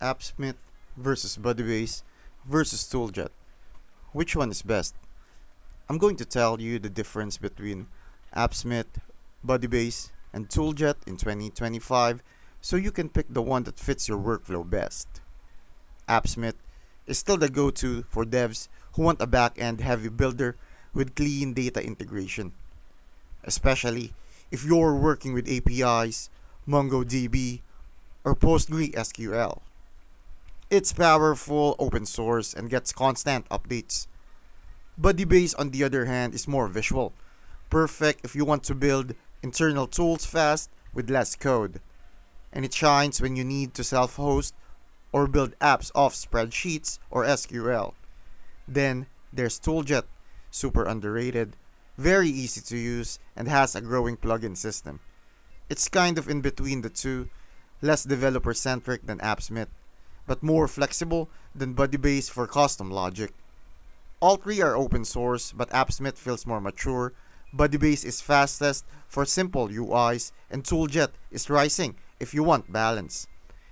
Appsmith versus Budibase versus Tooljet. Which one is best? I'm going to tell you the difference between Appsmith, Budibase, and Tooljet in 2025 so you can pick the one that fits your workflow best. Appsmith is still the go-to for devs who want a back-end heavy builder with clean data integration, especially if you're working with APIs, MongoDB, or PostgreSQL. It's powerful, open source, and gets constant updates. Budibase, on the other hand, is more visual, perfect if you want to build internal tools fast with less code. And it shines when you need to self host or build apps off spreadsheets or SQL. Then there's Tooljet, super underrated, very easy to use, and has a growing plugin system. It's kind of in between the two, less developer centric than Appsmith, but more flexible than Budibase for custom logic. All three are open source, but Appsmith feels more mature. Budibase is fastest for simple UIs, and Tooljet is rising if you want balance.